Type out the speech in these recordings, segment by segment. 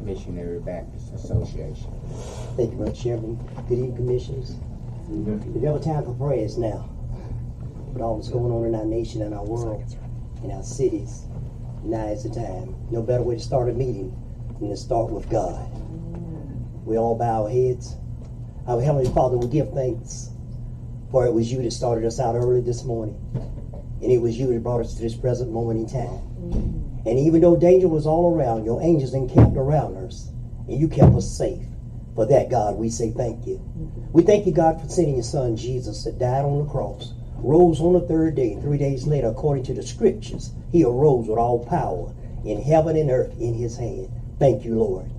Missionary Baptist Association. Thank you, Brother Chairman. Good evening, Commissioners. The devil time for prayers now. With all that's going on in our nation and our world, in our cities, now is the time. No better way to start a meeting than to start with God. We all bow our heads. Our Heavenly Father, we give thanks, for it was you that started us out early this morning. And it was you that brought us to this present moment in time. And even though danger was all around, your angels encamped around us, and you kept us safe. For that, God, we say thank you. We thank you, God, for sending your Son, Jesus, that died on the cross, rose on the third day, 3 days later, according to the Scriptures. He arose with all power in heaven and earth in his hand. Thank you, Lord.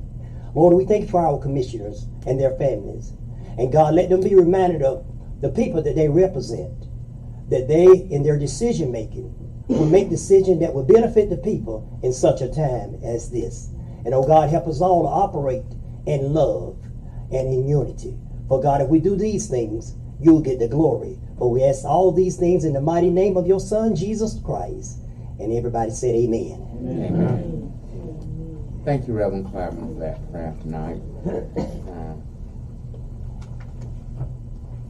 Lord, we thank you for our commissioners and their families. And God, let them be reminded of the people that they represent, that they, in their decision making, will make decisions that will benefit the people in such a time as this. And oh God, help us all to operate in love and in unity. For God, if we do these things, you'll get the glory. For we ask all these things in the mighty name of your Son, Jesus Christ. And everybody said amen. Amen. Thank you, Reverend Clapton, for that prayer tonight.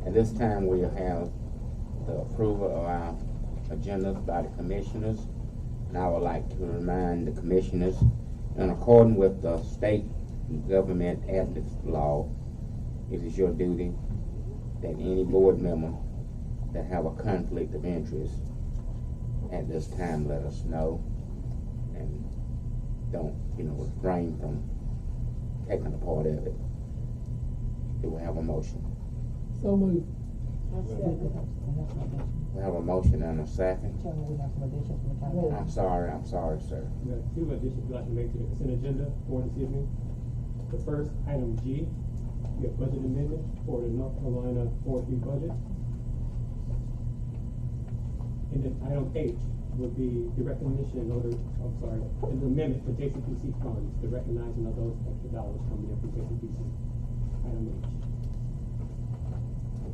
At this time, we'll have the approval of our agendas by the commissioners. And I would like to remind the commissioners, in accordance with the state government ethics law, it is your duty that any board member that have a conflict of interest at this time let us know, and don't refrain from taking a part of it. Do we have a motion? So moved. We have a motion and a second. I'm sorry, sir. We have two additions we'd like to make to the consent agenda for this evening. The first, item G, we have budget amendment for the North Carolina forestry budget. And then item H would be the recognition or an amendment for JCPC funds, the recognizing of those extra dollars coming in from JCPC. Item H.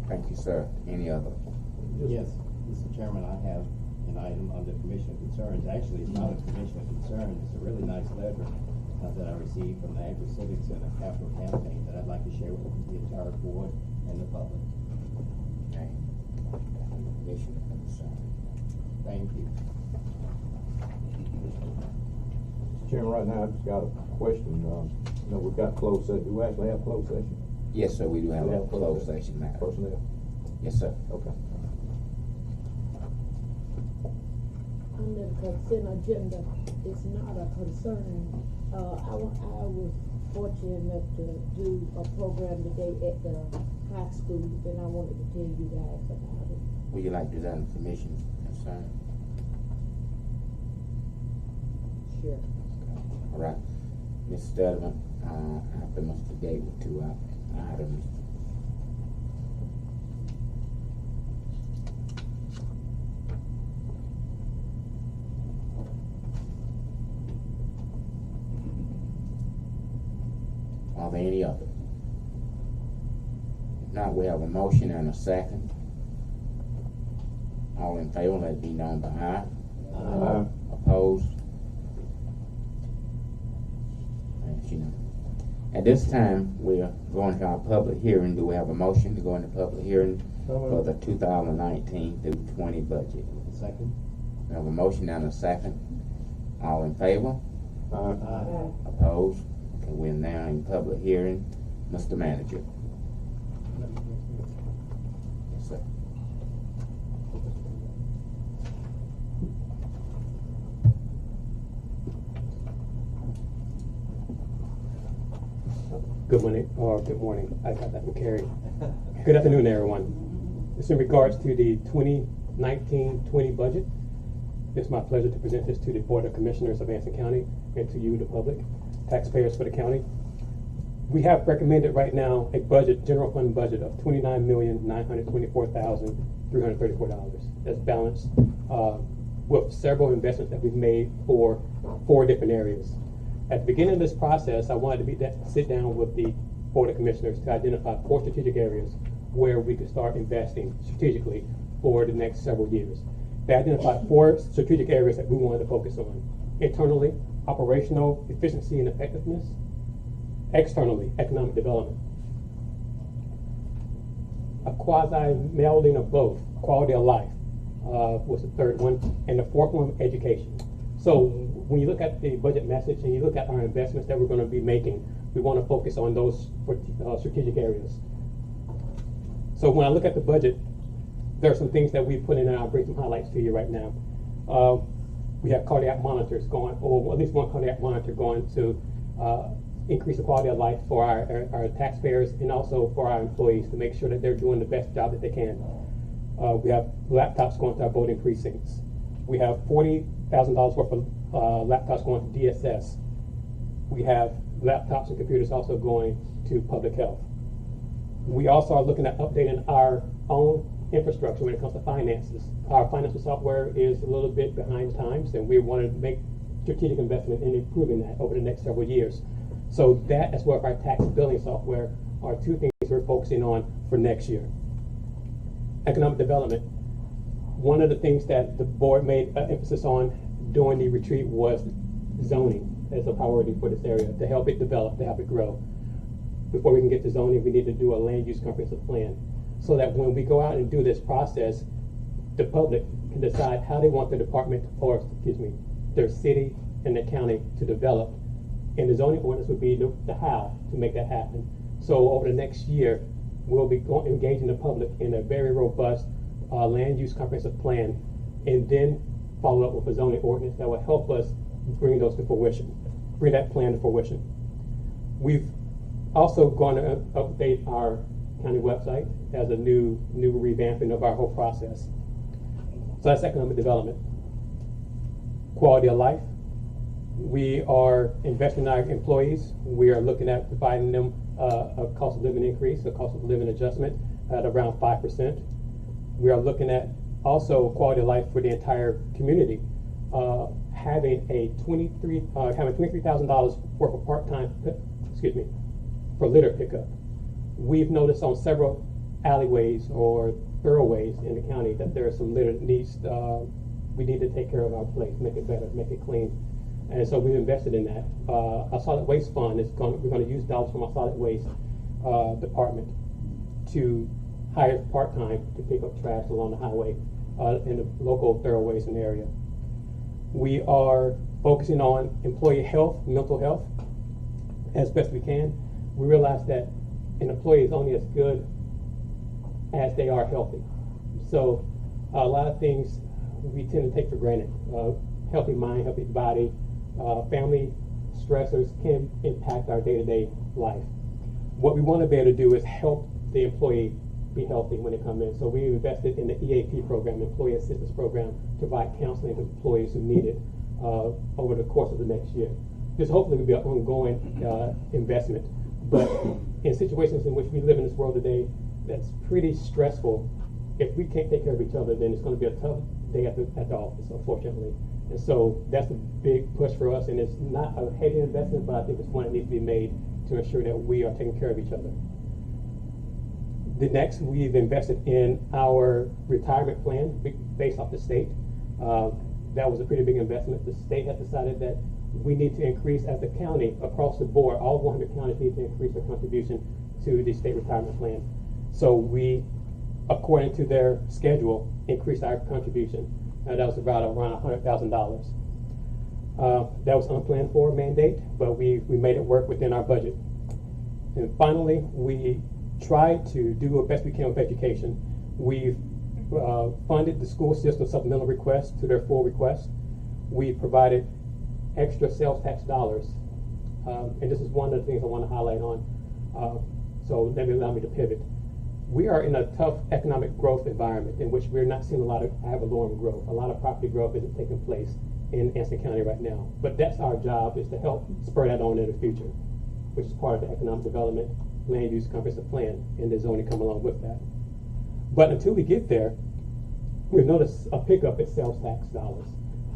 Thank you, sir. Any other? Yes, Mr. Chairman, I have an item under Commissioner Concerns. Actually, it's not a Commissioner Concern. It's a really nice letter that I received from the Agri-Civic Center Capital Campaign that I'd like to share with the entire board and the public. Okay. Commissioner concern. Thank you. Mr. Chairman, right now I've just got a question. We've got closed session. Do we actually have closed session? Yes, sir. We do have a closed session matter. Personnel? Yes, sir. Okay. Under the consent agenda, it's not a concern. I was fortunate enough to do a program today at the high school, and I wanted to tell you guys about it. Would you like to do that in commission concern? Sure. All right. Ms. Studman, after Mr. David, two items. Are there any others? If not, we have a motion and a second. All in favor, let it be known by aye. Aye. Opposed? Thank you. At this time, we're going to our public hearing. Do we have a motion to go into public hearing for the 2019 through 20 budget? Second. We have a motion and a second. All in favor? Aye. Opposed? Okay, we're now in public hearing. Mr. Manager. Yes, sir. Good morning. I got that from Carrie. Good afternoon, everyone. It's in regards to the 2019-20 budget. It's my pleasure to present this to the Board of Commissioners of Anson County and to you, the public, taxpayers for the county. We have recommended right now a budget, general fund budget of $29,924,334. That's balanced with several investments that we've made for 4 different areas. At the beginning of this process, I wanted to sit down with the Board of Commissioners to identify 4 strategic areas where we could start investing strategically for the next several years. They identified 4 strategic areas that we wanted to focus on: internally, operational efficiency and effectiveness, Externally, economic development. A quasi melding of both. Quality of life was the third one, and the fourth one, education. So when you look at the budget message and you look at our investments that we're going to be making, we want to focus on those strategic areas. So when I look at the budget, there are some things that we put in, and I'll bring some highlights to you right now. We have cardiac monitors going, or at least one cardiac monitor going to increase the quality of life for our taxpayers and also for our employees to make sure that they're doing the best job that they can. We have laptops going to our voting precincts. We have $40,000 worth of laptops going to DSS. We have laptops and computers also going to public health. We also are looking at updating our own infrastructure when it comes to finances. Our financial software is a little bit behind times, and we want to make strategic investment in improving that over the next several years. So that, as well as our tax billing software, are two things we're focusing on for next year. Economic development. One of the things that the board made emphasis on during the retreat was zoning as a priority for this area, to help it develop, to help it grow. Before we can get to zoning, we need to do a land use comprehensive plan, so that when we go out and do this process, the public can decide how they want their department, or excuse me, their city and the county to develop. And the zoning ordinance would be the how to make that happen. So over the next year, we'll be engaging the public in a very robust land use comprehensive plan, and then follow up with a zoning ordinance that will help us bring those to fruition, bring that plan to fruition. We've also going to update our county website as a new revamping of our whole process. So that's economic development. Quality of life. We are investing in our employees. We are looking at providing them a cost of living increase, a cost of living adjustment at around 5%. We are looking at also quality of life for the entire community, having $23,000 worth of part-time, for litter pickup. We've noticed on several alleyways or thoroughways in the county that there are some litter that needs, we need to take care of our place, make it better, make it clean. And so we've invested in that. Our solid waste fund is we're going to use dollars from our solid waste department to hire part-time to pick up trash along the highway in the local thoroughways in the area. We are focusing on employee health, mental health, as best we can. We realize that an employee is only as good as they are healthy. So a lot of things we tend to take for granted. Healthy mind, healthy body, family stressors can impact our day-to-day life. What we want to be able to do is help the employee be healthy when they come in. So we invested in the EAP program, Employee Assistance Program, to provide counseling to employees who need it over the course of the next year. This hopefully will be an ongoing investment. But in situations in which we live in this world today, that's pretty stressful. If we can't take care of each other, then it's going to be a tough day at the office, unfortunately. And so that's a big push for us, and it's not a heavy investment, but I think it's one that needs to be made to ensure that we are taking care of each other. The next, we've invested in our retirement plan based off the state. That was a pretty big investment. The state has decided that we need to increase, as the county across the board, all 100 counties need to increase their contribution to the state retirement plan. So we, according to their schedule, increased our contribution. That was around $100,000. That was unplanned for mandate, but we made it work within our budget. And finally, we tried to do the best we can with education. We've funded the school system supplemental requests to their full request. We provided extra sales tax dollars. And this is one of the things I want to highlight on. So allow me to pivot. We are in a tough economic growth environment in which we're not seeing a lot of ad valorem growth. A lot of property growth isn't taking place in Anson County right now. But that's our job, is to help spur that on in the future, which is part of the economic development land use comprehensive plan, and the zoning come along with that. But until we get there, we've noticed a pickup in sales tax dollars.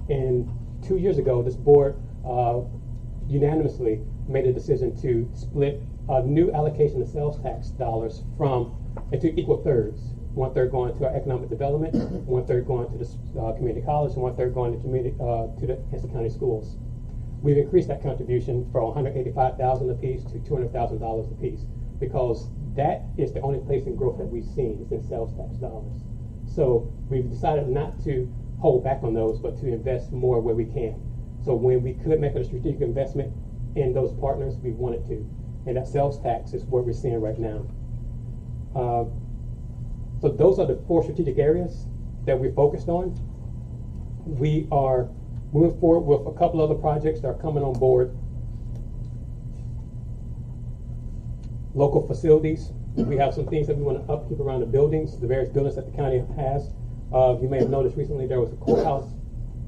And 2 years ago, this board unanimously made a decision to split a new allocation of sales tax dollars into equal thirds. 1/3 going to our economic development, 1/3 going to the community college, and 1/3 going to the Anson County schools. we've increased that contribution from $185,000 apiece to $200,000 apiece, because that is the only place in growth that we've seen is in sales tax dollars. So we've decided not to hold back on those, but to invest more where we can. So when we could make a strategic investment in those partners, we wanted to. And that sales tax is what we're seeing right now. So those are the 4 strategic areas that we're focused on. We are moving forward with a couple other projects that are coming on board. Local facilities. We have some things that we want to upkeep around the buildings, the various buildings that the county has. You may have noticed recently there was a courthouse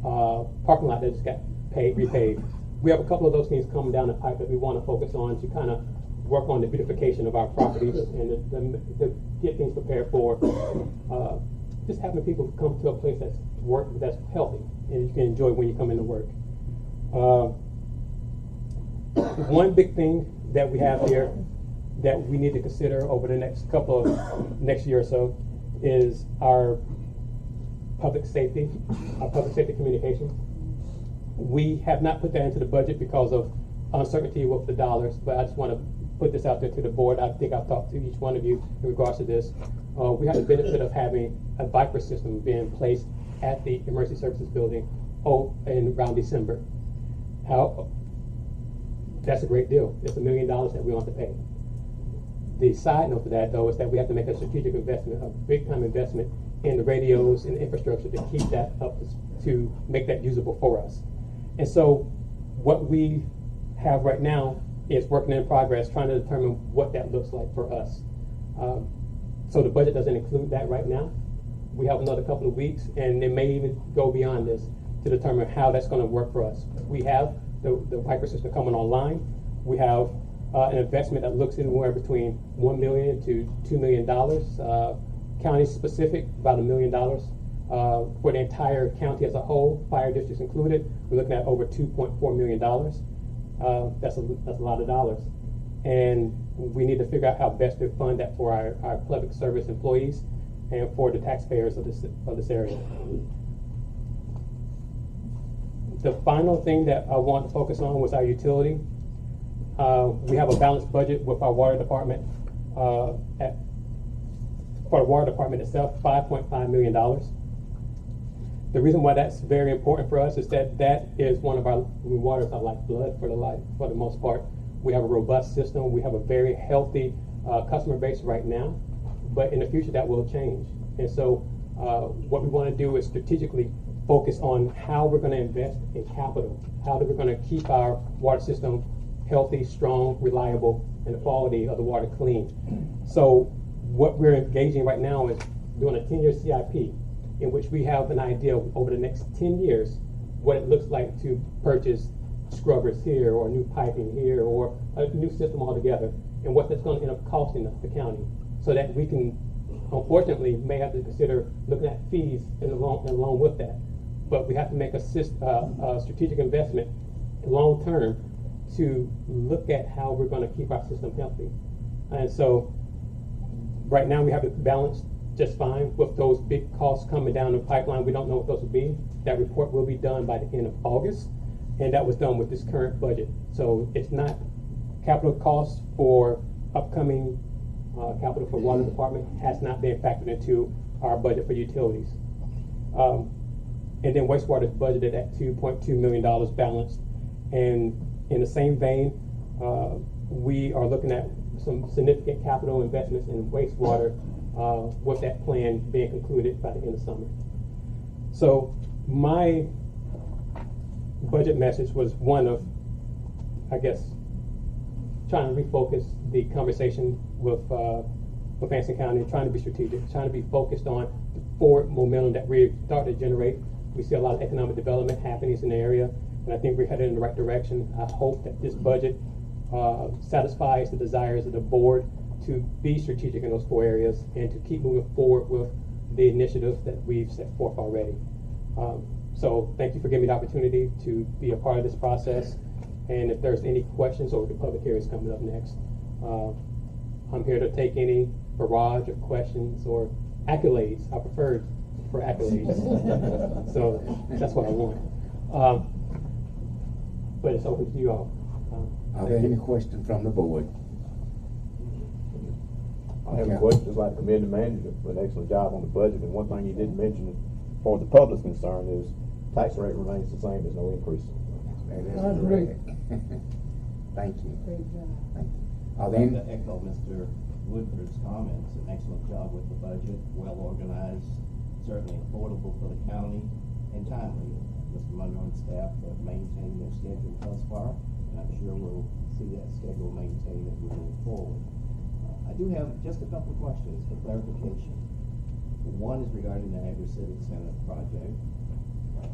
parking lot that just got repaved. We have a couple of those things coming down the pipe that we want to focus on to kind of work on the beautification of our properties and to get things prepared for just having people come to a place that's healthy and you can enjoy when you come into work. One big thing that we have here that we need to consider over the next year or so is our public safety communication. We have not put that into the budget because of uncertainty with the dollars, but I just want to put this out there to the board. I think I've talked to each one of you in regards to this. We have the benefit of having a Viper system being placed at the Emergency Services Building in around December. That's a great deal. It's $1 million that we want to pay. The side note to that, though, is that we have to make a strategic investment, a big-time investment in the radios and the infrastructure to keep that up to make that usable for us. And so what we have right now is working in progress, trying to determine what that looks like for us. So the budget doesn't include that right now. We have another couple of weeks, and it may even go beyond this to determine how that's going to work for us. We have the Viper system coming online. We have an investment that looks anywhere between $1 million to $2 million. County specific, about $1 million. For the entire county as a whole, fire districts included, we're looking at over $2.4 million. That's a lot of dollars. And we need to figure out how best to fund that for our public service employees and for the taxpayers of this area. The final thing that I want to focus on was our utility. We have a balanced budget with our water department. For the water department itself, $5.5 million. The reason why that's very important for us is that is one of our water is our lifeblood for the most part. We have a robust system. We have a very healthy customer base right now, but in the future that will change. And so what we want to do is strategically focus on how we're going to invest in capital. How are we going to keep our water system healthy, strong, reliable, and the quality of the water clean. So what we're engaging right now is doing a 10-year CIP in which we have an idea over the next 10 years what it looks like to purchase scrubbers here or new piping here or a new system altogether and what that's going to end up costing us, the county, so that we can, unfortunately, may have to consider looking at fees along with that. But we have to make a strategic investment long term to look at how we're going to keep our system healthy. And so right now we have it balanced just fine with those big costs coming down the pipeline. We don't know what those will be. That report will be done by the end of August, and that was done with this current budget. So it's not capital costs for upcoming capital for water department has not been factored into our budget for utilities. And then wastewater is budgeted at $2.2 million balanced. And in the same vein, we are looking at some significant capital investments in wastewater with that plan being concluded by the end of summer. So my budget message was one of, I guess, trying to refocus the conversation with Anson County, trying to be strategic, trying to be focused on the forward momentum that we've started to generate. We see a lot of economic development happening in the area, and I think we're headed in the right direction. I hope that this budget satisfies the desires of the board to be strategic in those 4 areas and to keep moving forward with the initiatives that we've set forth already. So thank you for giving me the opportunity to be a part of this process. And if there's any questions, or the public hearing is coming up next, I'm here to take any barrage of questions or accolades. I prefer for accolades. So that's what I want. but it's open to you all. Are there any questions from the board? I have a question, just like to commend the manager for an excellent job on the budget, and one thing he didn't mention as far as the public's concerned is tax rate remains the same, there's no increase. That is I agree. correct. Thank you. Great job. Thank you. Are I'd there like any, to echo Mr. Woodford's comments, an excellent job with the budget, well organized, certainly affordable for the county, and timely. Mr. Monroe and staff have maintained their schedule thus far, and I'm sure we'll see that schedule maintained as we move forward. I do have just a couple of questions for clarification. One is regarding the Agri-Civic Center project.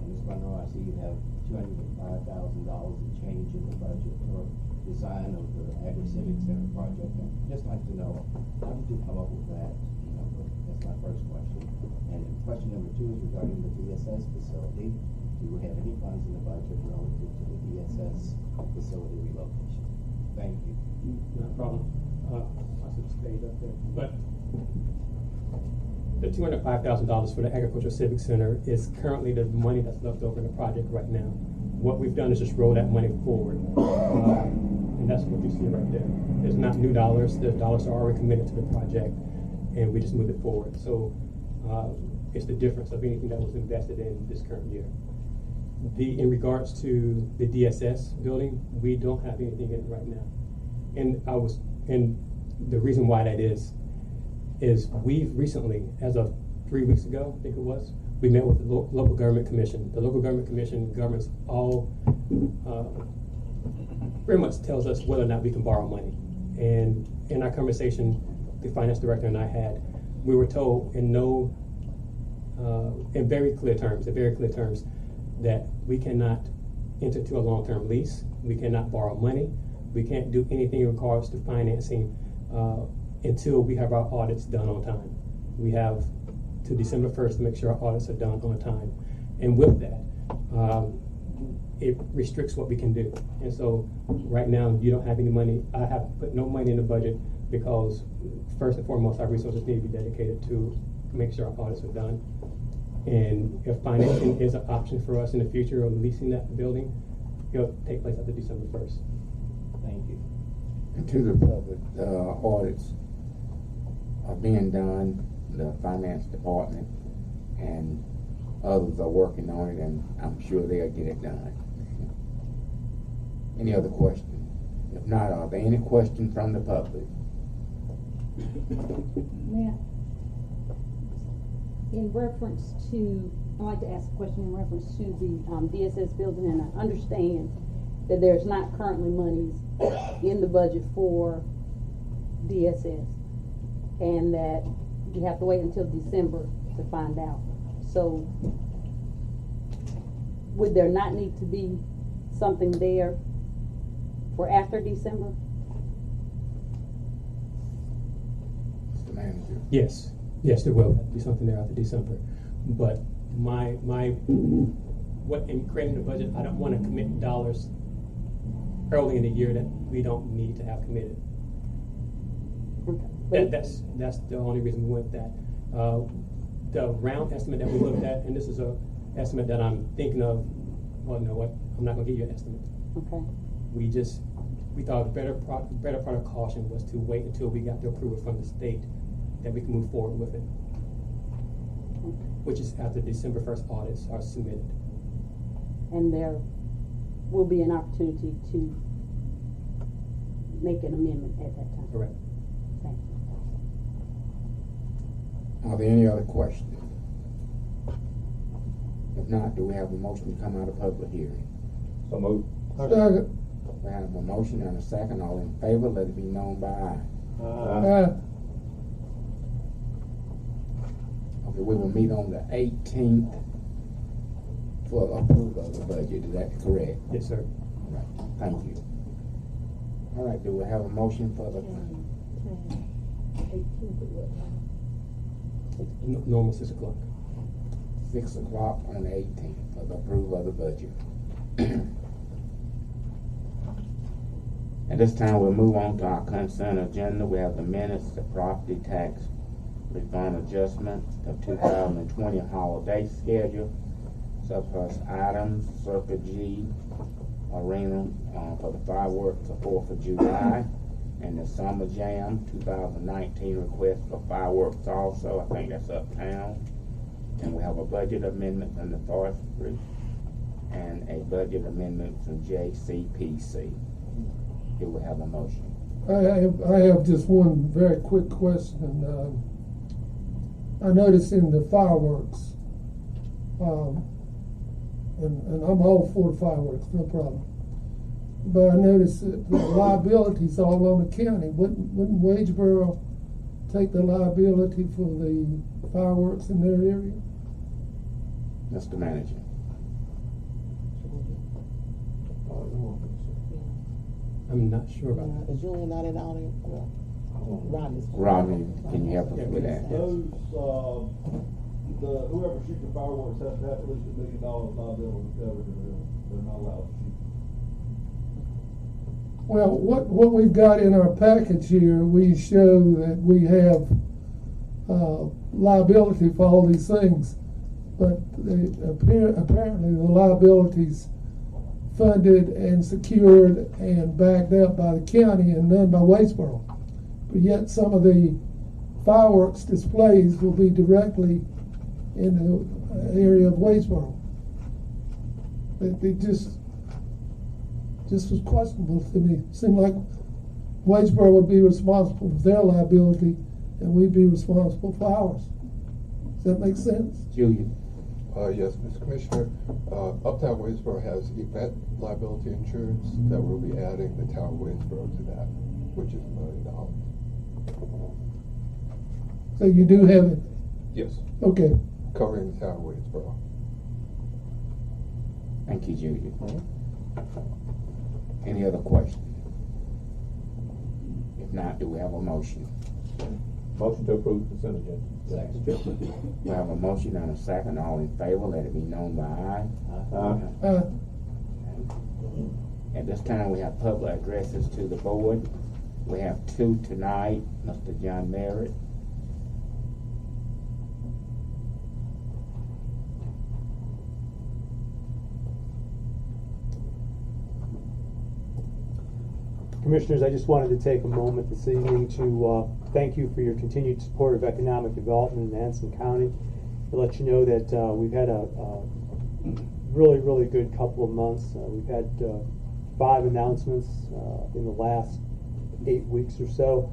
Ms. Monroe, I see you have $205,000 in change in the budget for design of the Agri-Civic Center project. I'd just like to know, how did you come up with that number? That's my first question. And question number two is regarding the DSS facility. Do you have any funds in the budget relative to the DSS facility relocation? Thank you. No problem. I should have stayed up there. But the $205,000 for the Agricultural Civic Center is currently the money that's left over in the project right now. What we've done is just roll that money forward. And that's what you see right there. There's not new dollars. The dollars are already committed to the project, and we just move it forward. So it's the difference of anything that was invested in this current year. In regards to the DSS building, we don't have anything in it right now. And the reason why that is we've recently, as of 3 weeks ago, I think it was, we met with the local government commission. The local government commission governs all, pretty much tells us whether or not we can borrow money. And in our conversation, the finance director and I had, we were told in very clear terms, that we cannot enter into a long-term lease. We cannot borrow money. We can't do anything in regards to financing until we have our audits done on time. We have to December 1st to make sure our audits are done on time. And with that, it restricts what we can do. And so right now, you don't have any money. I have put no money in the budget because first and foremost, our resources need to be dedicated to make sure our audits are done. And if financing is an option for us in the future of leasing that building, it'll take place after December 1st. Thank you. and to the public, audits are being done, the finance department and others are working on it, and I'm sure they'll get it done. Any other questions? If not, are there any questions from the public? Matt, in reference to, I'd like to ask a question in reference to the DSS building, and I understand that there's not currently monies in the budget for DSS, and that you have to wait until December to find out. So, would there not need to be something there for after December? Mr. Manager? Yes, there will be something there after December. But what in creating the budget, I don't want to commit dollars early in the year that we don't need to have committed. Okay. That's the only reason we went with that. The round estimate that we looked at, and this is a estimate that I'm thinking of. Well, you know what? I'm not going to give you an estimate. Okay. We thought the better part of caution was to wait until we got the approval from the state that we can move forward with it, which is after December 1st audits are submitted. And there will be an opportunity to make an amendment at that time. Correct. Thank you. Are there any other questions? If not, do we have a motion to come out of public hearing? So move. We have a motion and a second. All in favor, let it be known by aye. Okay, we will meet on the 18th for approval of the budget. Is that correct? Yes, sir. All right, thank you. All right, do we have a motion for the, 18th of what? Normal 6 o'clock. 6 o'clock on the 18th for the approval of the budget? At this time, we'll move on to our consent agenda. We have the minutes, the property tax refund adjustment, the 2020 holiday schedule, surplus items, Circle G, arena for the fireworks, the 4th of July, and the Summer Jam 2019 request for fireworks also. I think that's uptown. And we have a budget amendment from the forestry and a budget amendment from JCPC. Here we have a motion. I have just one very quick question. I noticed in the fireworks, and I'm all for the fireworks, no problem. But I noticed that the liability's all on the county. Wouldn't Wageboro take the liability for the fireworks in their area? Mr. Manager. I'm not sure about that. Is Julian not in the audience? Well, Rodney's. Rodney, can you help us with that? Those, whoever shoots the fireworks has to have at least $1 million liability covered, or they're not allowed to shoot. Well, what we've got in our package here, we show that we have liability for all these things, but apparently the liabilities funded and secured and backed up by the county and none by Waitsboro. But yet some of the fireworks displays will be directly in the area of Waitsboro. It just was questionable to me. It seemed like Waitsboro would be responsible for their liability and we'd be responsible for ours. Does that make sense? Julian. Yes, Mr. Commissioner. Uptown Waitsboro has event liability insurance that we'll be adding the town of Waitsboro to that, which is $1 million. So you do have it? Yes. Okay. Covering the town of Waitsboro. Thank you, Julian. Any other questions? If not, do we have a motion? Motion to approve consent agenda. We have a motion and a second. All in favor, let it be known by aye. At this time, we have public addresses to the board. We have 2 tonight. Mr. John Merritt. Commissioners, I just wanted to take a moment this evening to thank you for your continued support of economic development in Anson County. To let you know that we've had a really, really good couple of months. We've had 5 announcements in the last 8 weeks or so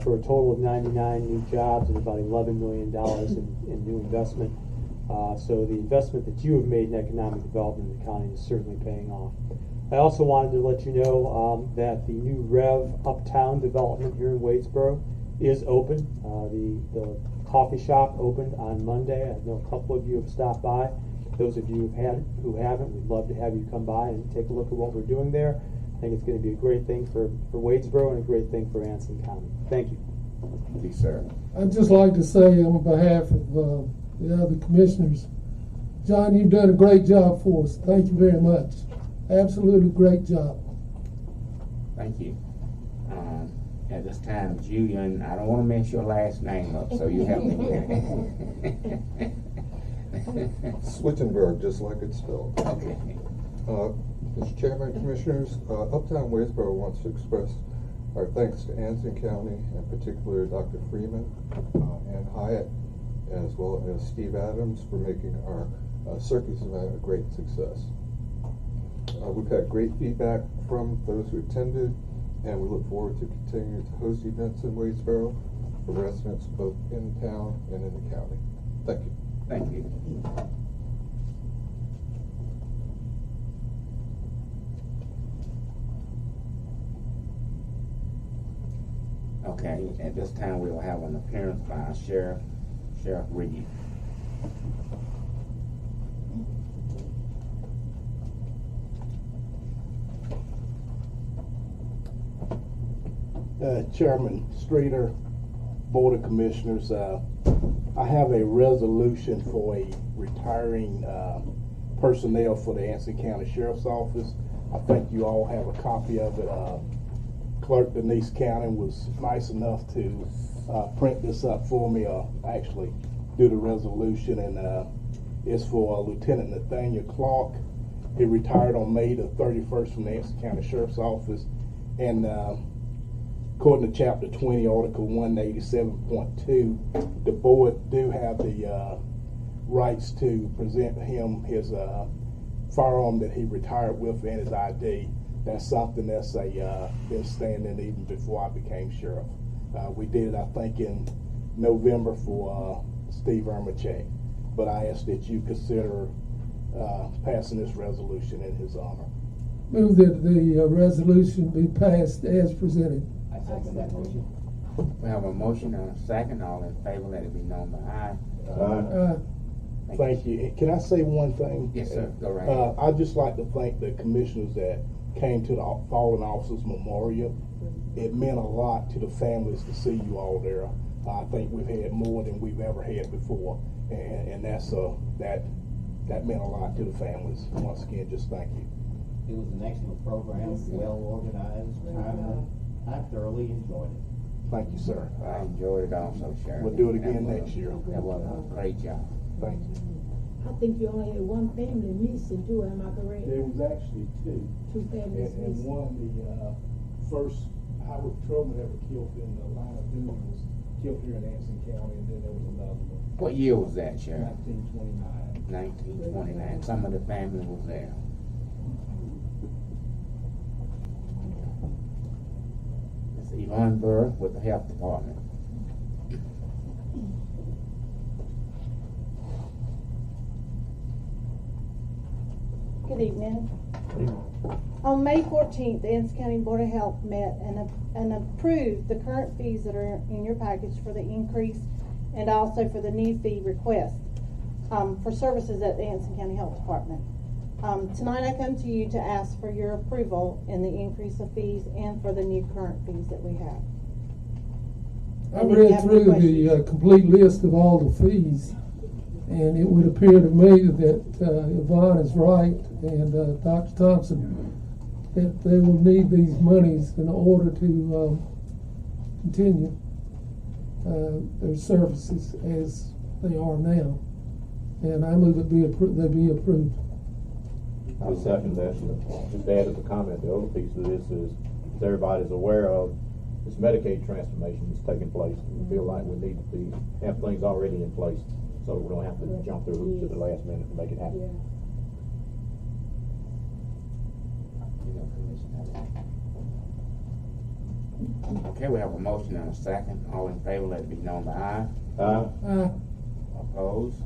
for a total of 99 new jobs and about $11 million in new investment. So the investment that you have made in economic development in the county is certainly paying off. I also wanted to let you know that the new Rev Uptown development here in Waitsboro is open. The coffee shop opened on Monday. I know a couple of you have stopped by. Those of you who haven't, we'd love to have you come by and take a look at what we're doing there. I think it's going to be a great thing for Waitsboro and a great thing for Anson County. Thank you. Thank you, sir. I'd just like to say on behalf of the other commissioners, John, you've done a great job for us. Thank you very much. Absolutely great job. Thank you. At this time, Julian, I don't want to mess your last name up, so you help me with it. Swittenberg, just like it's spelled. Okay. Mr. Chairman, Commissioners, Uptown Waitsboro wants to express our thanks to Anson County, in particular Dr. Freeman and Hyatt, as well as Steve Adams for making our circus event a great success. We've had great feedback from those who attended, and we look forward to continuing to host events in Waitsboro for residents both in town and in the county. Thank you. Thank you. Okay, at this time we will have an appearance by our Sheriff Reed. Chairman Streeter, Board of Commissioners, I have a resolution for a retiring personnel for the Anson County Sheriff's Office. I think you all have a copy of it. Clerk Denise Cannon was nice enough to print this up for me, actually do the resolution, and it's for Lieutenant Nathaniel Clark He retired on May the 31st from the Anson County Sheriff's Office. And according to Chapter 20, Article 187.2, the board do have the rights to present him his firearm that he retired with and his ID. That's something that's been standing even before I became sheriff. We did it, I think, in November for Steve Ermachek. But I ask that you consider passing this resolution in his honor. Move that the resolution be passed as presented. I second that motion. We have a motion and a second. All in favor, let it be known by aye. Thank you. And can I say one thing? Yes, sir. Go right ahead. I'd just like to thank the commissioners that came to the Fallen Officers Memorial. It meant a lot to the families to see you all there. I think we've had more than we've ever had before, and that's that meant a lot to the families. Once again, just thank you. It was an excellent program, well organized, timely. I thoroughly enjoyed it. Thank you, sir. I enjoyed it also, Sheriff. We'll do it again next year. That was a great job. Thank you. I think you only had one family missing too, am I correct? There was actually two. Two families And missing. one, the first highway patrolman ever killed in the line of duty was killed here in Anson County, and then there was another one. What year was that, Sheriff? 1929. 1929. Some of the family was there. It's Yvonne Burr with the Health Department. Good evening. On May 14th, the Anson County Board of Health met and approved the current fees that are in your package for the increase and also for the new fee request for services at the Anson County Health Department. Tonight I come to you to ask for your approval in the increase of fees and for the new current fees that we have. I And if you read have any through the questions- complete list of all the fees, and it would appear to me that Yvonne is right, and Dr. Thompson, that they will need these monies in order to continue their services as they are now. And I move that they be approved. I second that. Just to add as a comment, the other piece of this is, as everybody's aware of, this Medicaid transformation that's taking place. We feel like we need to have things already in place, so we don't have to jump through hoops at the last minute to make it happen. Okay, we have a motion and a second. All in favor, let it be known by aye. Opposed?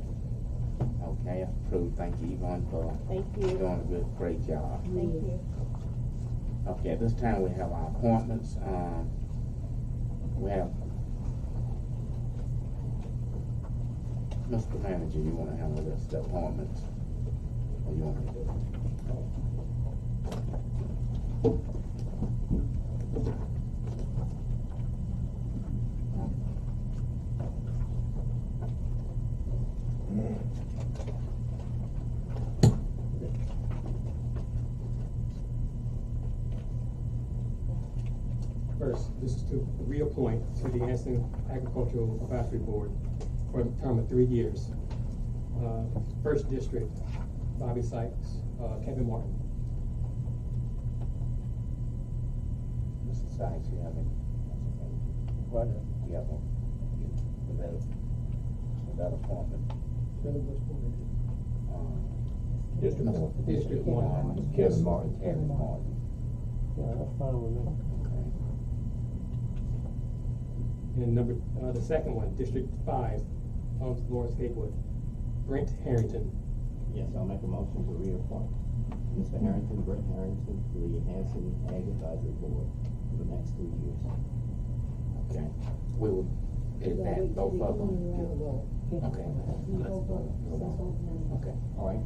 Okay, approved. Thank you, Yvonne, for Thank you. doing a great job. Thank you. Okay, at this time we have our appointments. We have Mr. Manager, you want to handle this, the appointments? Or you want me to do it? First, this is to reappoint to the Anson Agricultural Advisory Board for a term of 3 years. First District, Bobby Sykes, Kevin Martin. Mr. Sykes, you have any? What? You have that appointment? District one. District one. Kevin Martin. Kevin Martin. That's fine with me. Okay. And the second one, District 5, Lawrence Gatewood, Brent Harrington. Yes, I'll make a motion to reappoint Mr. Harrington, Brent Harrington, to the Anson Ag Advisory Board for the next 3 years. Okay. We will, is that both of them? Okay. Okay. All right.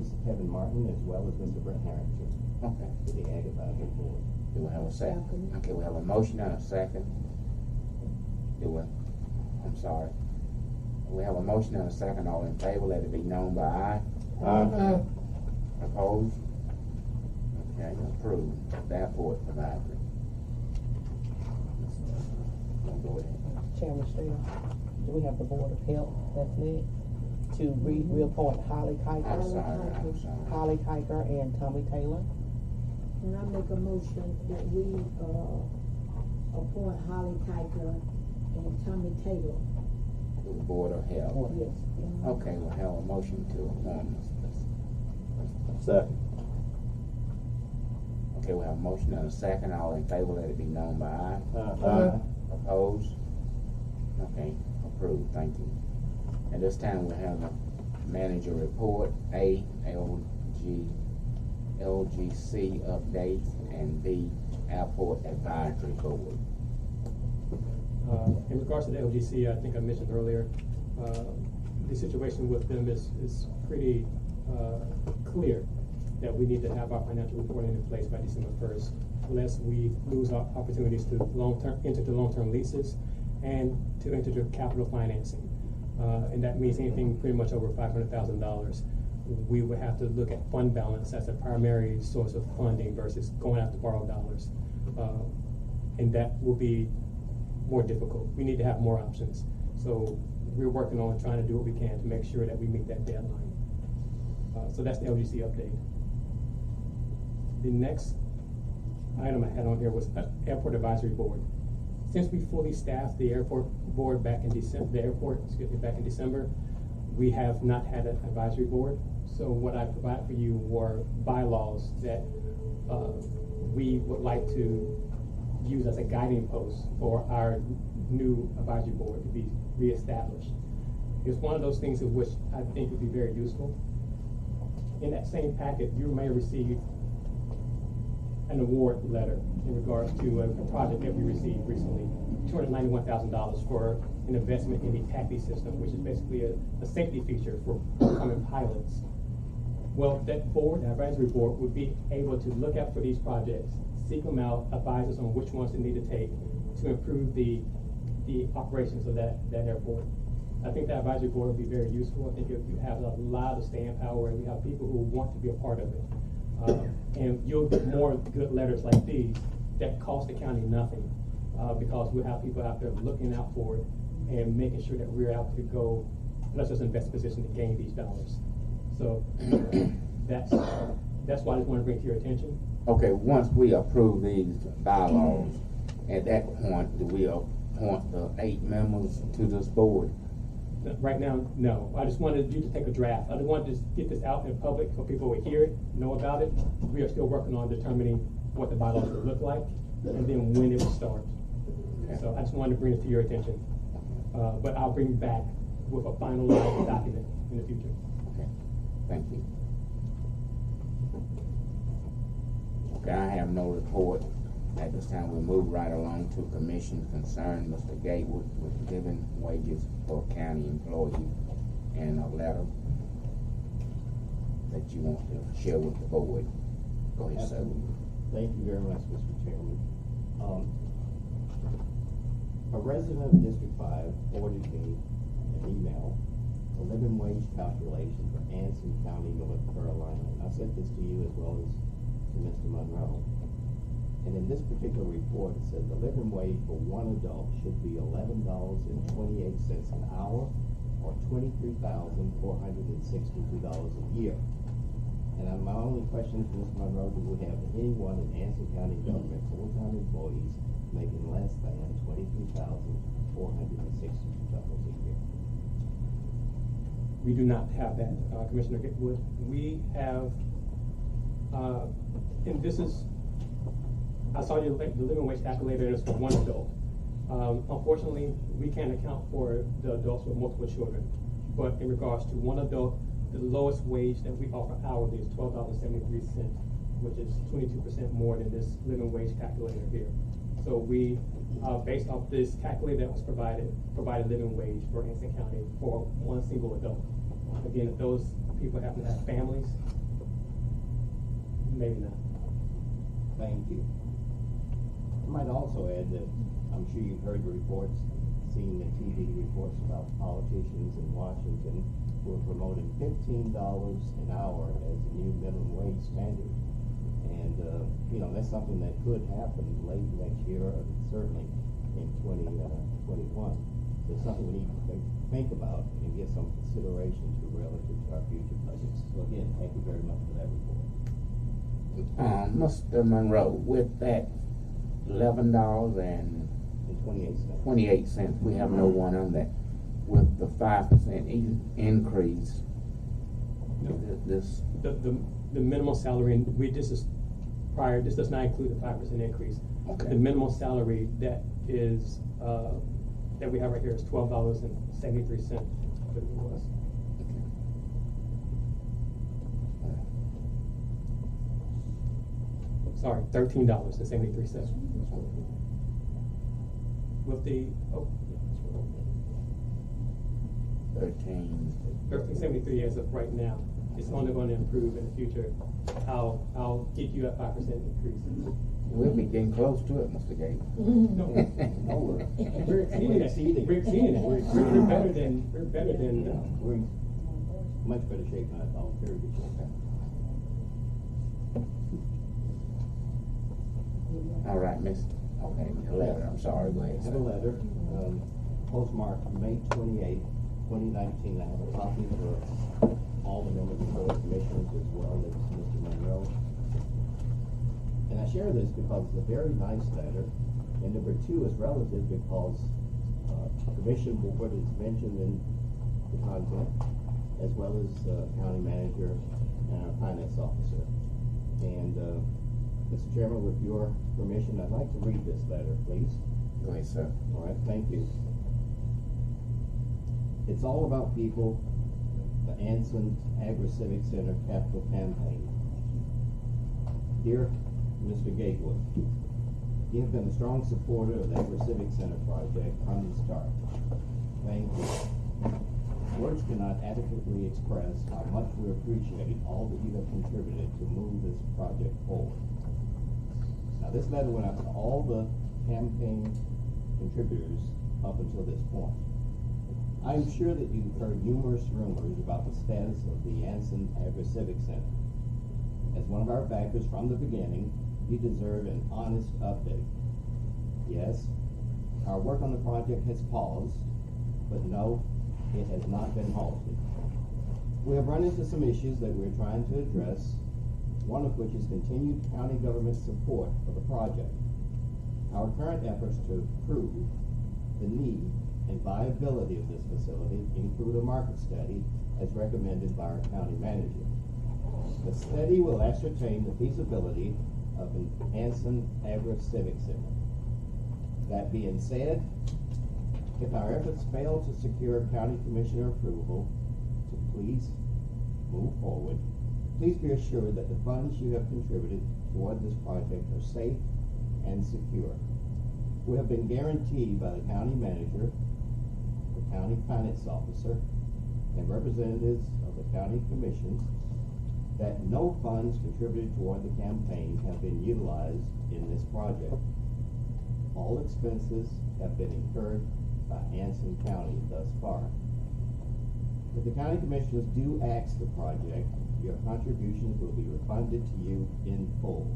Mr. Kevin Martin as well as Mr. Brent Harrington Okay. to the Ag Advisory Board. Do we have a second? Okay, we have a motion and a second. I'm sorry. We have a motion and a second. All in favor, let it be known by aye. Opposed? Okay, approved. That board advisory. Go ahead. Chairman Steele, do we have the Board of Health that's next? to reappoint Holly I'm Kiker, sorry. Holly Kiker and Tommy Taylor. And I make a motion that we, appoint Holly Kiker and Tommy Taylor. To the Board of Health. Yes. Okay, we'll have a motion to appoint. Second. Okay, we have a motion and a second. All in favor, let it be known by aye. Aye. Opposed? Okay, approved, thank you. At this time, we have the manager report, A, LGC updates, and B, Airport Advisory Board. In regards to the LGC, I think I mentioned earlier, the situation with them is pretty clear that we need to have our financial reporting in place by December 1st, unless we lose our opportunities to enter the long-term leases and to enter the capital financing. And that means anything pretty much over $500,000. We would have to look at fund balance as a primary source of funding versus going out to borrow dollars. And that will be more difficult. We need to have more options. So we're working on trying to do what we can to make sure that we meet that deadline. So that's the LGC update. The next item I had on here was Airport Advisory Board. Since we fully staffed the airport board back in December, we have not had an advisory board. So what I provided for you were bylaws that we would like to use as a guiding post for our new advisory board to be reestablished. It's one of those things of which I think would be very useful. In that same packet, you may receive an award letter in regards to a project that we received recently, $291,000 for an investment in the TACI system, which is basically a safety feature for upcoming pilots. Well, that board, the advisory board, would be able to look out for these projects, seek them out, advise us on which ones they need to take to improve the operations of that airport. I think that advisory board would be very useful. I think you have a lot of staying power, and we have people who want to be a part of it. And you'll get more good letters like these that cost the county nothing, because we'll have people out there looking out for it and making sure that we're out to go, let us in the best position to gain these dollars. So that's why I just want to bring to your attention. Okay, once we approve these bylaws, at that point, do we appoint the 8 members to this board? Right now, no. I just wanted you to take a draft. I just wanted to just get this out in public so people would hear it, know about it. We are still working on determining what the bylaws will look like and then when it will start. Okay. So I just wanted to bring it to your attention. But I'll bring back with a finalized document in the future. Okay, thank you. Okay, I have no report. At this time, we'll move right along to commission concern. Mr. Gatewood with living wages for county employees and a letter that you want to share with the board. Go ahead, sir. Thank you very much, Mr. Chairman. A resident of District 5 forwarded me an email, a living wage calculation for Anson County, North Carolina. And I sent this to you as well as to Mr. Monroe. And in this particular report, it says the living wage for one adult should be $11.28 an hour, or $23,462 a year. And my only question to Mr. Monroe, do we have anyone in Anson County government, full-time employees, making less than $23,462 a year? We do not have that, Commissioner Gatewood. We have, and this is, I saw the living wage calculator is for one adult. Unfortunately, we can't account for the adults with multiple children. But in regards to one adult, the lowest wage that we offer hourly is $12.73, which is 22% more than this living wage calculator here. So we, based off this calculator that was provided living wage for Anson County for one single adult. Again, if those people happen to have families, maybe not. Thank you. I might also add that I'm sure you've heard the reports, seen the TV reports about politicians in Washington who are promoting $15 an hour as the new minimum wage standard. And, that's something that could happen late next year, or certainly in 2021. So it's something we need to think about and give some consideration to relative to our future budgets. So again, thank you very much for that report. Mr. Monroe, with that $11 and 28 cents, we have no one on that. With the 5% increase, this The minimal salary, and this does not include a 5% increase. Okay. The minimal salary that is, that we have right here is $12.73, I believe it was. Sorry, $13.73. With the, $13.73 as of right now. It's only going to improve in the future. I'll get you a 5% increase. We'll be getting close to it, Mr. Gates. No, we're exceeding it. We're exceeding it. We're better than. We're in much better shape than I thought. Very good shape. All right, Miss. Okay, the letter. I'm sorry. Go ahead. I have a letter, postmarked May 28, 2019. I have a copy for all the members of the Board of Commissioners as well as Mr. Monroe. And I share this because it's a very nice letter. And number two is relative because the commission board is mentioned in the content, as well as county manager and our finance officer. And Mr. Chairman, with your permission, I'd like to read this letter, please. Go ahead, sir. All right, thank you. It's all about people, the Anson Agri-Civic Center Capital Campaign. Dear Mr. Gatewood, you have been a strong supporter of the Agri-Civic Center project from the start. Thank you. Words cannot adequately express how much we appreciate all that you have contributed to move this project forward. Now, this letter went out to all the campaign contributors up until this point. I am sure that you've heard numerous rumors about the status of the Anson Agri-Civic Center. As one of our backers from the beginning, you deserve an honest update. Yes, our work on the project has paused, but no, it has not been halted. We have run into some issues that we're trying to address, one of which is continued county government support for the project. Our current efforts to prove the need and viability of this facility include a market study as recommended by our county manager. The study will ascertain the feasibility of an Anson Agri-Civic Center. That being said, if our efforts fail to secure county commissioner approval to please move forward, please be assured that the funds you have contributed toward this project are safe and secure. We have been guaranteed by the county manager, the county finance officer, and representatives of the county commissions that no funds contributed toward the campaign have been utilized in this project. All expenses have been incurred by Anson County thus far. If the county commissioners do axe the project, your contributions will be refunded to you in full.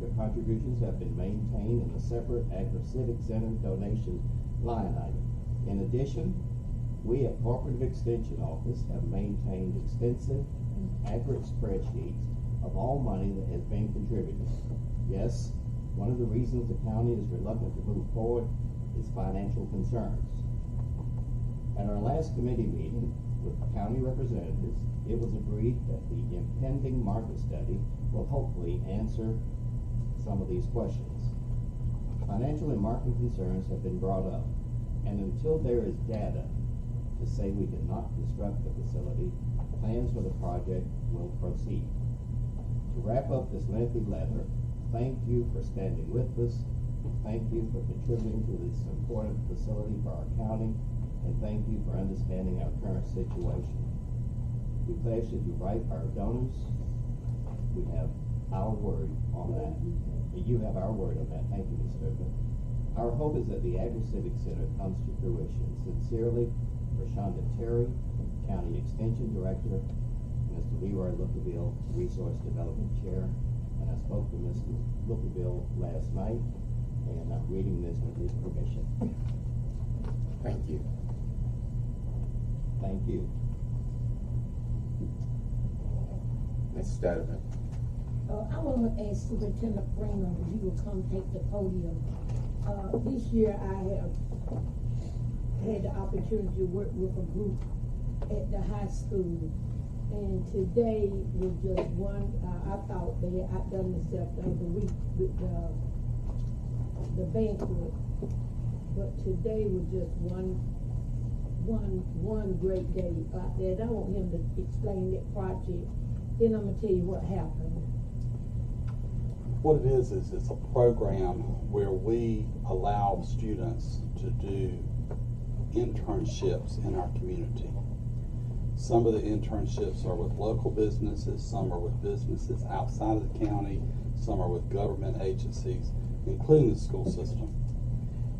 Your contributions have been maintained in a separate Agri-Civic Center donation line item. In addition, we at Cooperative Extension Office have maintained extensive and accurate spreadsheets of all money that has been contributed. Yes, one of the reasons the county is reluctant to move forward is financial concerns. At our last committee meeting with county representatives, it was agreed that the impending market study will hopefully answer some of these questions. Financial and market concerns have been brought up, and until there is data to say we cannot construct the facility, plans for the project will proceed. To wrap up this lengthy letter, thank you for standing with us, thank you for contributing to this important facility for our county, and thank you for understanding our current situation. We pledge that you write our donors. We have our word on that. You have our word on that. Thank you, Ms. Sturman. Our hope is that the Agri-Civic Center comes to fruition. Sincerely, Rashonda Terry, County Extension Director, Mr. Leroy Lookaville, Resource Development Chair, and I spoke to Mr. Lookaville last night, and I'm reading this with his permission. Thank you. Thank you. Ms. Stedman. I want to ask Superintendent Freeman if he will come take the podium. This year I have had the opportunity to work with a group at the high school. And today was just one, I thought they had outdone themselves the other week with the banquet. But today was just one great day out there. And I want him to explain that project. Then I'm gonna tell you what happened. What it is it's a program where we allow students to do internships in our community. Some of the internships are with local businesses, some are with businesses outside of the county, some are with government agencies, including the school system.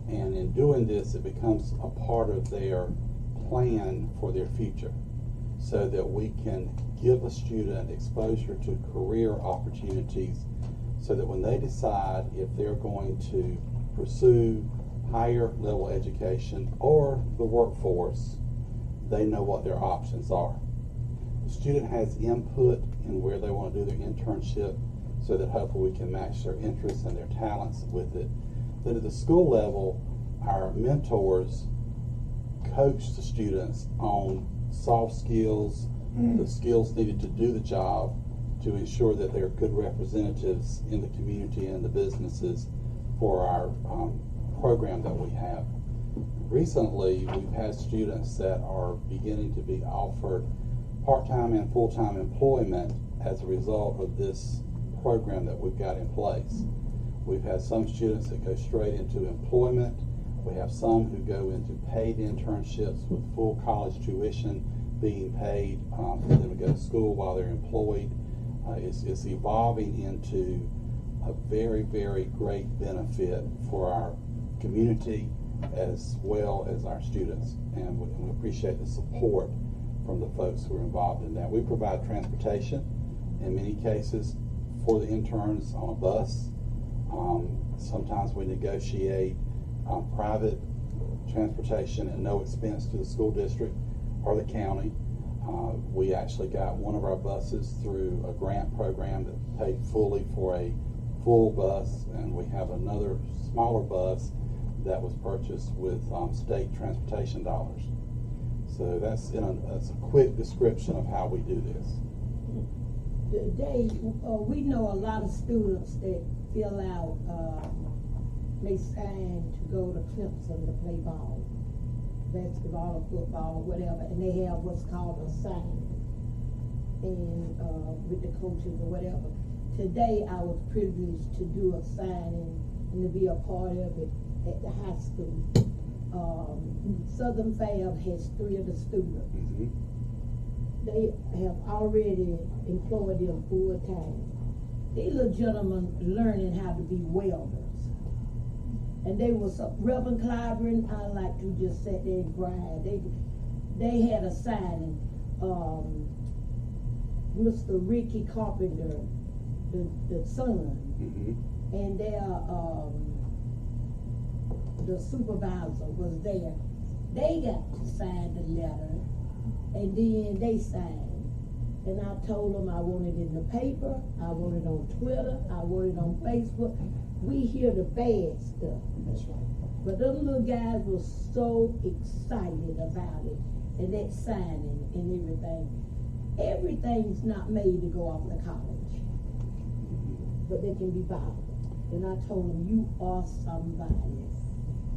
And in doing this, it becomes a part of their plan for their future, so that we can give a student exposure to career opportunities, so that when they decide if they're going to pursue higher level education or the workforce, they know what their options are. The student has input in where they want to do their internship, so that hopefully we can match their interests and their talents with it. Then at the school level, our mentors coach the students on soft skills, the skills needed to do the job, to ensure that they're good representatives in the community and the businesses for our program that we have. Recently, we've had students that are beginning to be offered part-time and full-time employment as a result of this program that we've got in place. We've had some students that go straight into employment. We have some who go into paid internships with full college tuition being paid for them to go to school while they're employed. It's evolving into a very, very great benefit for our community as well as our students. And we appreciate the support from the folks who are involved in that. We provide transportation in many cases for the interns on a bus. Sometimes we negotiate private transportation at no expense to the school district or the county. We actually got one of our buses through a grant program that paid fully for a full bus, and we have another smaller bus that was purchased with state transportation dollars. So that's a quick description of how we do this. Today, we know a lot of students that fill out, they sign to go to Clemson to play ball, basketball or football or whatever, and they have what's called a sign and with the coaches or whatever. Today, I was privileged to do a signing and to be a part of it at the high school. Southern Fab has 3 of the students. Mm-hmm. They have already employed them full time. These little gentlemen learning how to be welders. And they was Reverend Clyburn, I like to just sit there and grind. They had a signing, Mr. Ricky Carpenter, the son, Mm-hmm. and the supervisor was there. They got to sign the letter, and then they signed. And I told them I want it in the paper, I want it on Twitter, I want it on Facebook. We hear the bad stuff. That's right. But those little guys were so excited about it, and that signing and everything. Everything's not made to go off to college, but they can be viable. And I told them, you are somebody.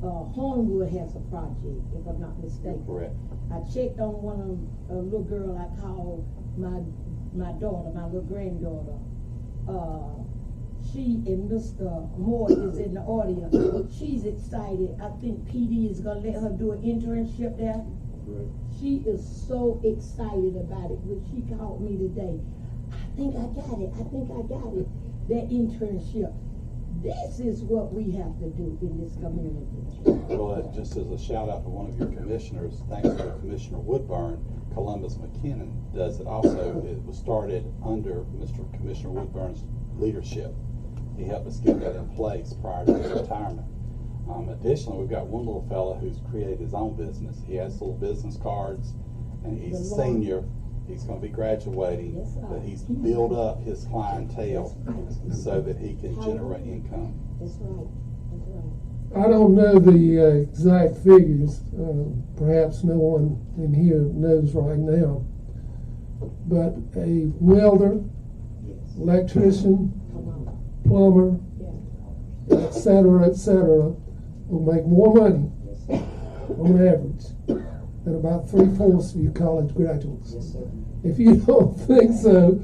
Hornwood has a project, if I'm not mistaken. Correct. I checked on one of a little girl I called my daughter, my little granddaughter. She and Mr. Moore is in the audience. She's excited. I think PD is gonna let her do an internship there. Right. She is so excited about it. When she called me today, I think I got it. That internship. This is what we have to do in this community. Well, just as a shout out to one of your commissioners, thanks to Commissioner Woodburn, Columbus McKinnon does it also. It was started under Commissioner Woodburn's leadership. He helped us get that in place prior to his retirement. Additionally, we've got one little fella who's created his own business. He has little business cards, and he's The a Lord- senior. He's going to be graduating, Yes, sir. but he's built up his clientele That's right. so that he can generate income. That's right, that's right. I don't know the exact figures. Perhaps no one in here knows right now. But a welder, electrician, Come on, plumber, yeah. et cetera, will make more money Yes, sir. on average than about 3/4 of you college graduates. Yes, sir. If you don't think so,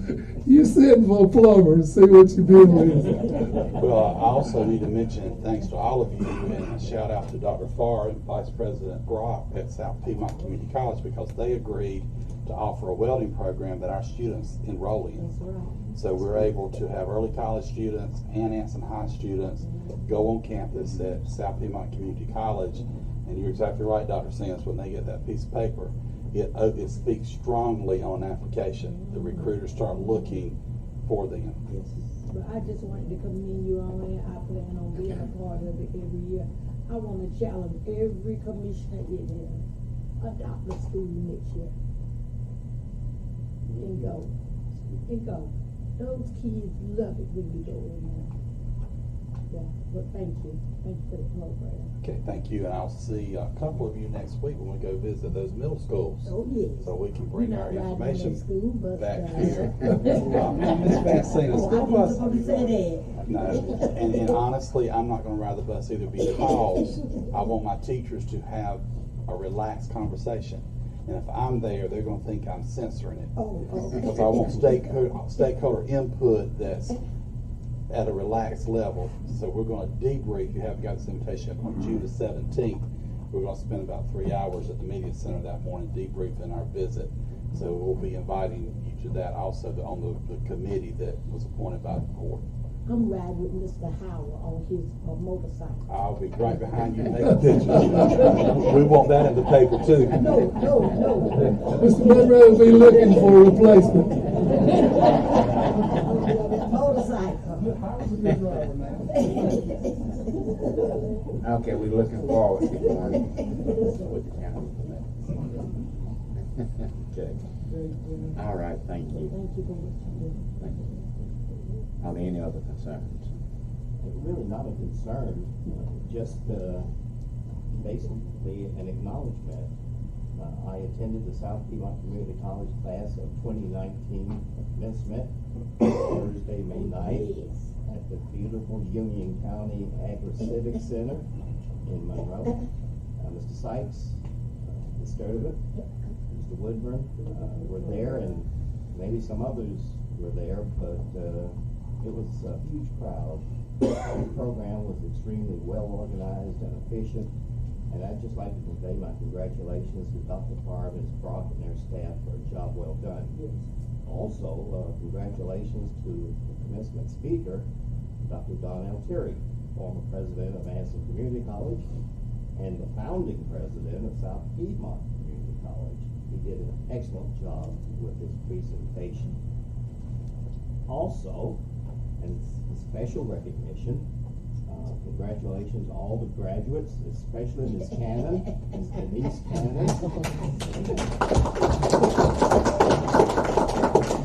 you send for a plumber and see what your bill is. Well, I also need to mention thanks to all of you and a shout out to Dr. Farr and Vice President Brock at South Piedmont Community College because they agreed to offer a welding program that our students enroll in. That's right. So we're able to have early college students and Anson High students go on campus at South Piedmont Community College. And you're exactly right, Dr. Sims, when they get that piece of paper, it speaks strongly on application. The recruiters start looking for them. Yes. But I just wanted to commend you all, and I plan on being a part of it every year. I want to challenge every commissioner in here, adopt the school next year. And go. And go. Those kids love it when you go in there. Yeah, but thank you. Thank you for the program. Okay, thank you, and I'll see a couple of you next week when we go visit those middle schools. Oh, yes. So we can bring You're our not riding in information that school bus, back guys. here. Ms. Vaccine, the school Oh, I bus. was supposed to say that. No, and honestly, I'm not gonna ride the bus either because I want my teachers to have a relaxed conversation. And if I'm there, they're gonna think I'm censoring it. Oh, Because I want stakeholder input that's at a relaxed level. So we're gonna debrief, you haven't got this invitation on June the 17th. We're gonna spend about 3 hours at the media center that morning debriefing our visit. So we'll be inviting you to that also on the committee that was appointed by the board. I'm riding with Mr. Howard on his motorcycle. I'll be right behind you taking pictures. We want that in the paper too. No, no, no. Mr. Monroe will be looking for a replacement. Motorcycle. Okay, we're looking forward to going with the county. Okay. All right, thank you. Thank you for what you do. Thank you. Are there any other concerns? Really not a concern, just basically an acknowledgement. I attended the South Piedmont Community College class of 2019 commencement Thursday, May 9th at the beautiful Union County Agri-Civic Center in Monroe. Mr. Sykes, Ms. Sturdivant, Mr. Woodburn were there, and maybe some others were there, but it was a huge crowd. The program was extremely well organized and efficient, and I'd just like to convey my congratulations to Dr. Farr, Ms. Brock, and their staff for a job well done. Yes. Also, congratulations to the commencement speaker, Dr. Don Altieri, former president of Anson Community College and the founding president of South Piedmont Community College. He did an excellent job with his presentation. Also, and special recognition, congratulations to all the graduates, especially Ms. Cannon, Ms. Denise Cannon. Ms.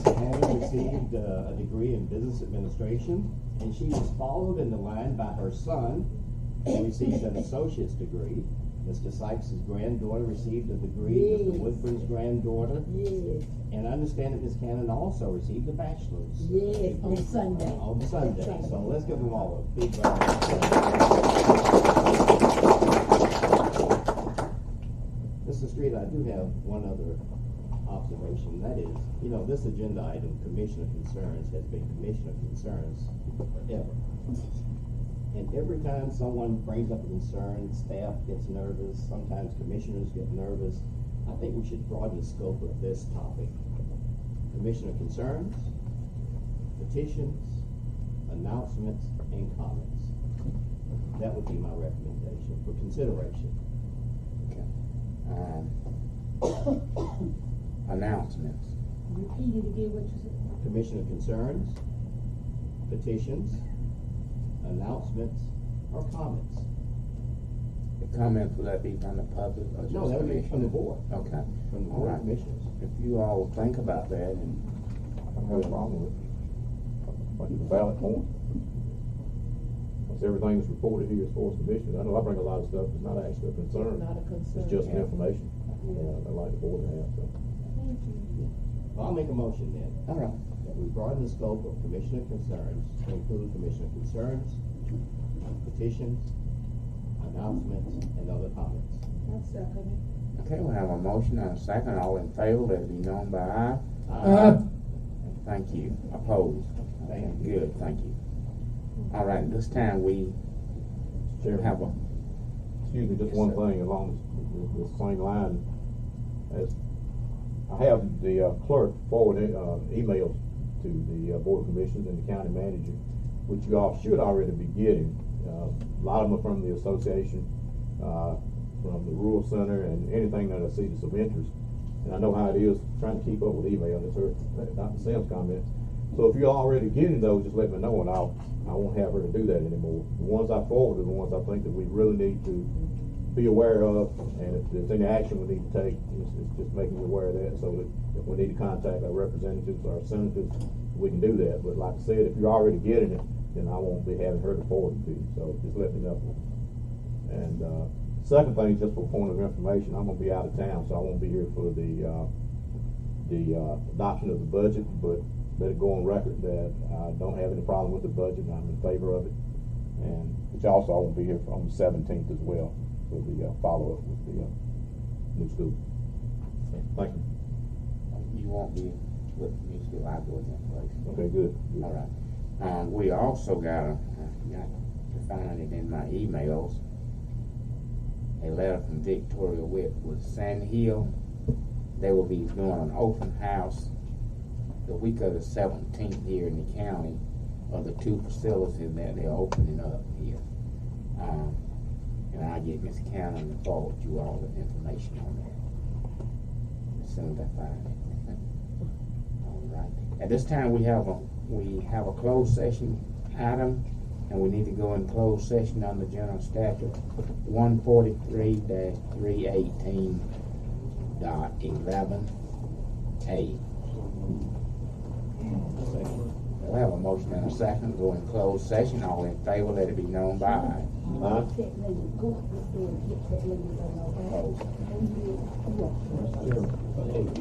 Cannon received a degree in business administration, and she was followed in the line by her son, who received an associate's degree. Mr. Sykes' granddaughter received a degree, Yes. Mr. Woodburn's granddaughter. Yes, And I understand that Ms. Cannon also received a bachelor's. yes, on Sunday. On Sunday, so let's give them all a big round. Mr. Street, I do have one other observation, that is, this agenda item, Commissioner Concerns, has been Commissioner Concerns forever. And every time someone brings up a concern, staff gets nervous, sometimes commissioners get nervous. I think we should broaden the scope of this topic. Commissioner concerns, petitions, announcements, and comments. That would be my recommendation for consideration. Okay. Announcements. Repeat it again, what you said. Commissioner concerns, petitions, announcements, or comments. Comments, will that be from the public or just No, that would be from the commissioners? board, Okay. from the All board right. of commissioners. If you all will think about that and I don't have a problem with it. Like it's a valid point. Once everything is reported here as far as commissioners, I know I bring a lot of stuff, it's not actually a concern. Not a concern. It's just Yeah. information, I like the board to have, so. I'll make a motion then, all right. that we broaden the scope of commissioner concerns to include commissioner concerns, petitions, announcements, and other comments. I'll second it. Okay, we'll have a motion and a second. All in favor, let it be known by aye. Aye. Thank you. Opposed? Okay, good, thank you. All right, this time we Chairman. have a, Excuse me, just Yes, one sir. thing along the same line as, I have the clerk forward emails to the Board of Commissioners and the county manager, which you all should already be getting. A lot of them are from the association, from the rural center, and anything that I see that's of interest. And I know how it is trying to keep up with email, that's her, Dr. Sam's comment. So if you're already getting those, just let me know, and I won't have her to do that anymore. The ones I forward are the ones I think that we really need to be aware of, and if there's any action we need to take, it's just making you aware of that, so that if we need to contact our representatives or our senators, we can do that. But like I said, if you're already getting it, then I won't be having her to forward it to you, so just let me know. And, second thing, just for point of information, I'm gonna be out of town, so I won't be here for the adoption of the budget, but let it go on record that I don't have any problem with the budget, and I'm in favor of it. And, which also I won't be here on the 17th as well, for the follow-up with the new school. Thank you. you won't be with me still, I'll go with them place. Okay, good. All right. We also got to find it in my emails, a letter from Victoria Witt with Sand Hill. They will be doing an open house the week of the 17th here in the county of the two facilities that they're opening up here. And I'll get Ms. Cannon to forward you all the information on that as soon as I find it. All right. At this time, we have a closed session item, and we need to go in closed session under General Statute 143-318.11A. We'll have a motion and a second, go in closed session. All in favor, let it be known by aye. Go up this door and get that lady.